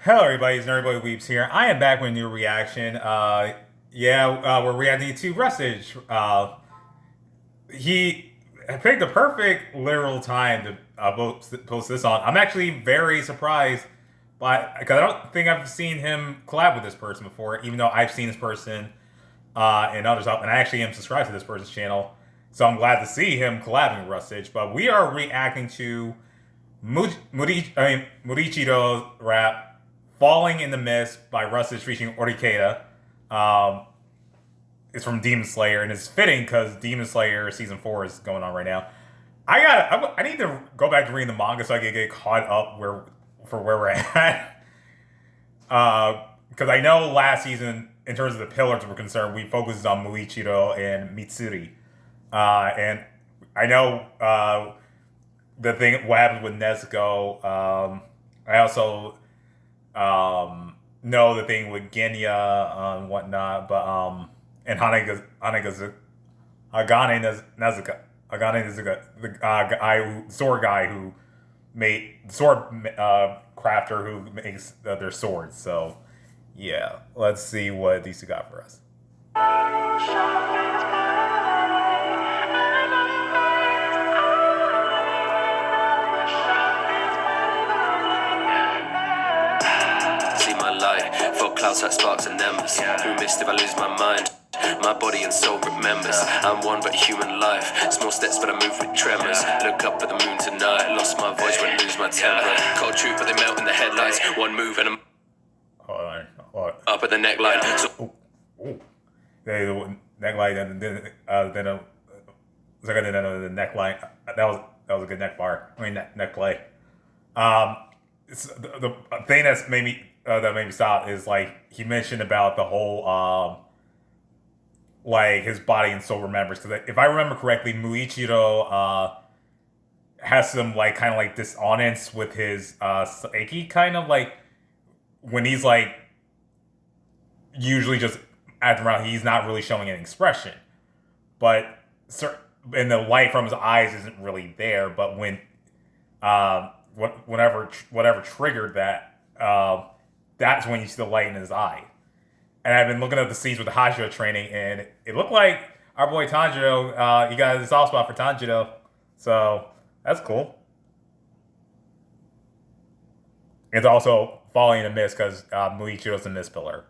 Hello, everybody. It's Nerdboy Weeps here. I am back with a new reaction. We're reacting to Rustage. He picked the perfect literal time to post this on. I'm actually very surprised because I don't think I've seen him collab with this person before, even though I've seen this person and others up, and I actually am subscribed to this person's channel. So I'm glad to see him collabing with Rustage. But we are reacting to Muichiro's rap Falling in the Mist by Rustage featuring Orikeda. It's from Demon Slayer, and it's fitting because Demon Slayer season 4 is going on right now. I need to go back to reading the manga so I can get caught up where we're at. Because I know last season, in terms of the pillars were concerned, we focused on Muichiro and Mitsuri. And I know the thing what happened with Nezuko. I also know the thing with Genya and whatnot, but and Hagane Nezuka, the sword guy who made sword crafter who makes their swords. So yeah, let's see what these two got for us. For clouds like sparks and embers. Through mist if I lose my mind. My body and soul remembers. I'm one but human life. Small steps but I move with tremors. Look up at the moon tonight. Lost my voice, won't lose my temper. Cold truth but they melt in the headlights. One move and I'm up at the neckline. So the neckline and then the neckline. That was a good neck bar. I mean neck play. It's the thing that made me stop is like he mentioned about the whole like his body and soul remembers, because if I remember correctly, Muichiro has some like kind of like dissonance with his psyche, kind of like when he's like usually just acting around, he's not really showing an expression, but and the light from his eyes isn't really there. But when whatever triggered that, that's when you see the light in his eye. And I've been looking at the scenes with the Hashira training, and it looked like our boy Tanjiro, he got a soft spot for Tanjiro. So that's cool. It's also falling in the mist because Muichiro's a mist pillar.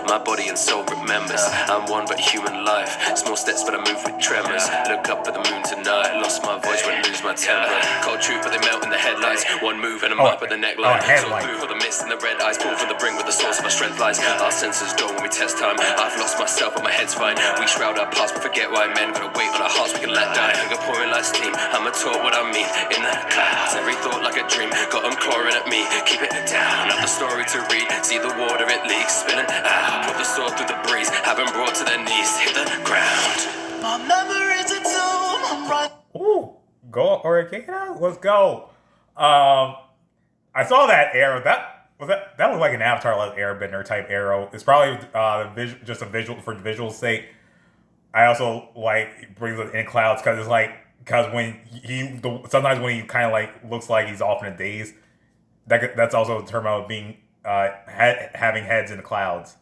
My body and soul remembers. I'm one but human life. Small steps but I move with tremors. Look up at the moon tonight. Lost my voice, won't lose my temper. Cold truth but they melt in the headlights. One move and I'm up at the neckline. So blue for the mist and the red eyes. Pull from the brink where the source of our strength lies. Our senses go when we test time. I've lost myself but my head's fine. We shroud our past but forget why men gotta wait on our hearts we can let die. Finger pouring like steam. I'ma talk what I mean in the clouds. Every thought like a dream. Got them clawing at me. Keep it down. Not the story to read. See the water it leaks. Spilling out. Put the sword through the breeze, having brought to their knees, hit the ground. My memory's a tomb, I'm right. Ooh, go Orikeda, let's go. I saw that arrow. That looked like an Avatar like airbender type arrow. It's probably just a visual for visual sake. I also like brings it in clouds because when sometimes when he kind of like looks like he's off in a daze, that's also a term of being having heads in the clouds.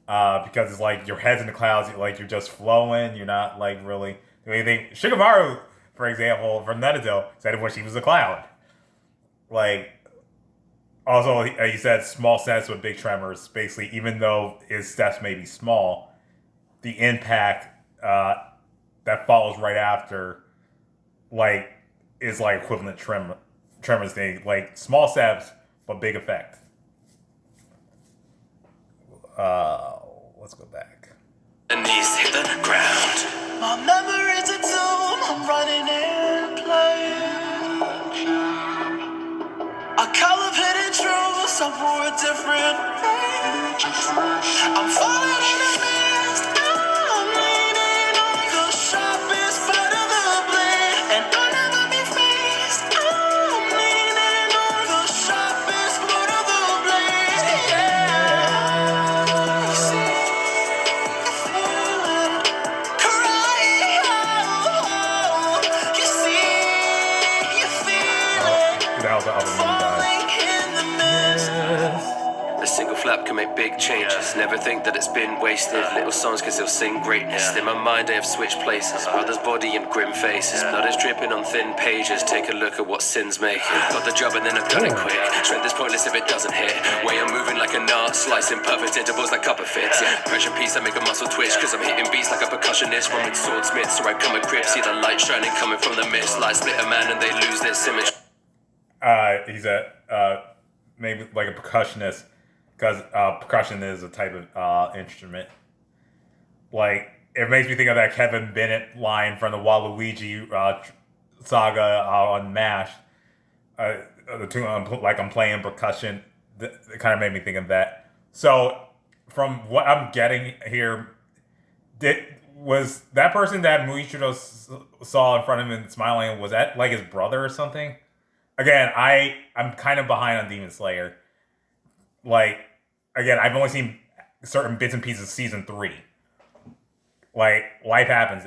Because it's like your head's in the clouds, like you're just flowing, you're not like really doing anything. Shikamaru, for example, from Naruto, said when she was a cloud. Like, also he said small steps with big tremors. Basically, even though his steps may be small, the impact that follows right after, like, is like equivalent tremors thing. Like small steps but big effect. Let's go back. The knees hit the ground. My memory's a tomb, I'm running in place. A color of hidden truths, I wore a different face. I'm falling in the mist, I'm leaning on the sharpest part of the blade, and I'll never be faced. I'm leaning on the sharpest part of the blade. Yeah. You see. That was the other one, guys. flap can make big changes. Never think that it's been wasted. Little songs cause they'll sing greatness. In my mind they have switched places. Brother's body and grim faces. Blood is dripping on thin pages. Take a look at what sin's making. Got the job and then I've done it quick. Strength is pointless if it doesn't hit. Way I'm moving like an art, slicing perfect intervals like copper fits. Pressure piece, I make a muscle twitch. Cause I'm hitting beats like a percussionist. Run with swordsmiths, so I come equipped. See the light shining coming from the mist. Light split a man and they lose their symmetry. He's maybe like a percussionist, because percussion is a type of instrument. Like, it makes me think of that Kevin Bennett line from the Waluigi saga on MASH. The two, like, I'm playing percussion. It kind of made me think of that. So, from what I'm getting here, was that person that Muichiro saw in front of him and smiling, was that like his brother or something? Again, I'm kind of behind on Demon Slayer. Like, again, I've only seen certain bits and pieces of season 3. Like, life happens.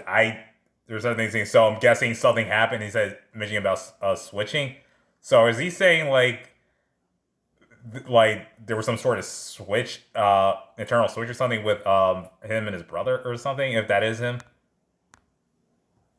There's other things. So I'm guessing something happened. He said, mentioning about switching. So is he saying like there was some sort of switch, internal switch or something with him and his brother or something? If that is him.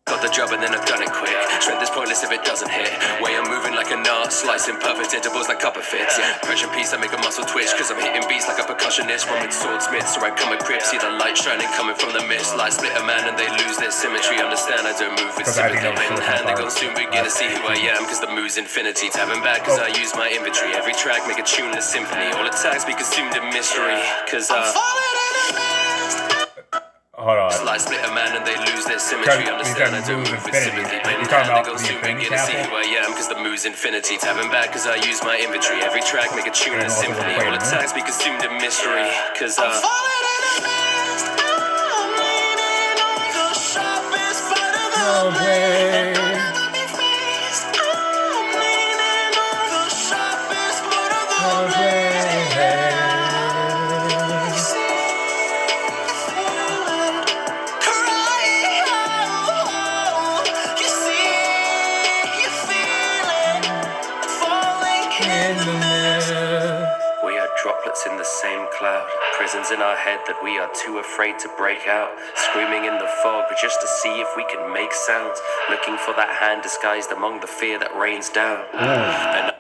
Got the job and then I've done it quick. Strength is pointless if it doesn't hit. Way I'm moving like an art, slicing perfect intervals like copper fits. Pressure piece, I make a muscle twitch. Cause I'm hitting beats like a percussionist. Run with swordsmiths, so I come equipped. See the light shining coming from the mist. Light split a man and they lose their symmetry. Understand I don't move with sympathy. Pen in hand, they're gonna soon begin to see who I am. Cause the move's infinity. Tapping back cause I use my inventory. Every track make a tuneless symphony. All attacks be consumed in mystery. Cause hold on. Light split a man and they lose their symmetry. Understand I don't move with sympathy. Pen in hand, they're gonna soon begin to see who I am. Cause the move's infinity. Tapping back cause I use my inventory. Every track make a tuneless symphony. All attacks be consumed in mystery. Cause in the same cloud, prisons in our head that we are too afraid to break out, screaming in the fog just to see if we can make sounds, looking for that hand disguised among the fear that rains down. And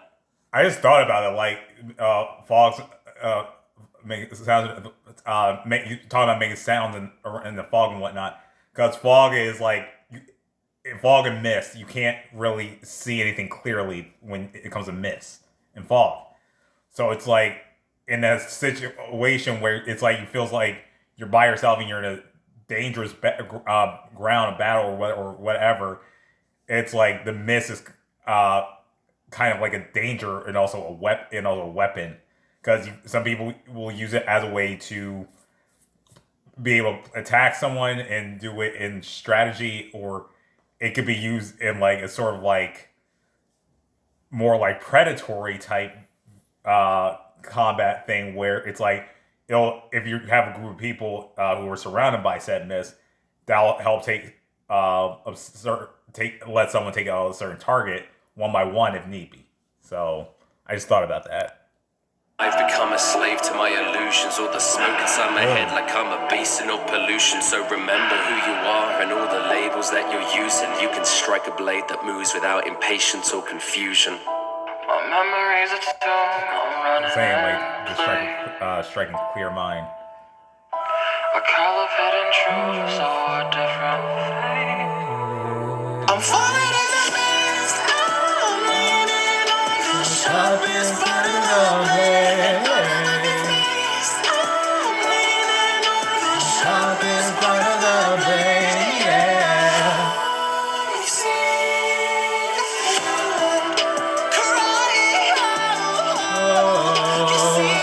I just thought about it, like fogs make sounds. You talking about making sounds in the fog and whatnot, because fog is like fog and mist. You can't really see anything clearly when it comes to mist and fog. So it's like, in a situation where it's like, it feels like you're by yourself and you're in a dangerous ground, a battle or whatever. It's like the mist is kind of like a danger and also a weapon, because some people will use it as a way to be able to attack someone and do it in strategy, or it could be used in like a sort of like more like predatory type combat thing, where it's like, if you have a group of people who are surrounded by said mist, that'll help let someone take out a certain target one by one if need be. So I just thought about that. I've become a slave to my illusions, all the smoke inside my head like I'm a basin of pollution. So remember who you are and all the labels that you're using. You can strike a blade that moves without impatience or confusion. My memories are too I'm saying like just striking clear mind. A caliphate and truth so different. I'm falling in the mist. I'm leaning on the sharpest part of the blade. I'm leaning on the sharpest part of the blade. Yeah. You see the flood crying out. You see,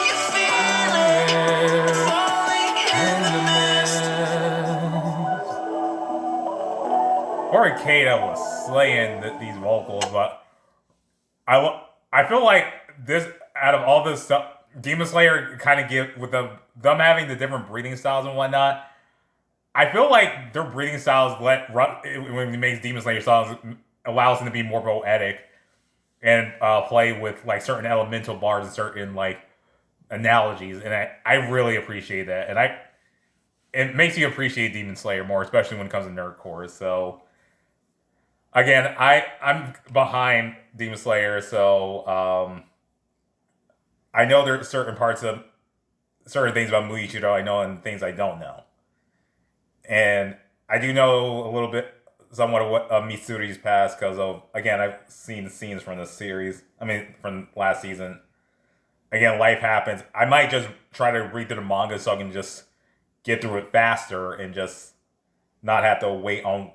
you feel it falling in the mist. Oricada was slaying these vocals, but I feel like this, out of all this stuff, Demon Slayer kind of give, with them having the different breathing styles and whatnot, I feel like their breathing styles when it makes Demon Slayer songs, allows them to be more poetic and play with like certain elemental bars and certain like analogies, and I really appreciate that. And it makes you appreciate Demon Slayer more, especially when it comes to nerdcore. So again, I'm behind Demon Slayer, so I know there's certain parts of certain things about MUICHIRO I know and things I don't know. And I do know a little bit, somewhat of what Mitsuri's past because of, again, I've seen the scenes from this series. I mean, from last season. Again, life happens. I might just try to read through the manga so I can just get through it faster and just not have to wait on,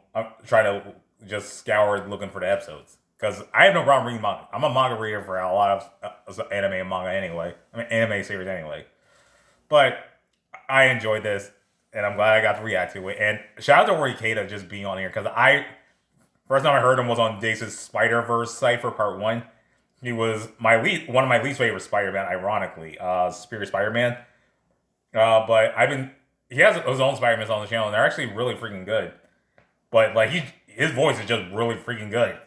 try to just scour looking for the episodes. Because I have no problem reading manga. I'm a manga reader for a lot of anime and manga anyway. I mean, anime series anyway. But I enjoyed this, and I'm glad I got to react to it. And shout out to Orikata just being on here, because first time I heard him was on Dace's Spider-Verse Cypher Part 1. He was one of my least favorite Spider-Man, ironically, Spirit Spider-Man. But he has his own Spider-Mans on the channel, and they're actually really freaking good. But like his voice is just really freaking good.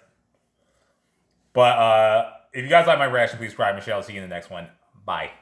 But if you guys like my reaction, please subscribe, Michelle. See you in the next one. Bye.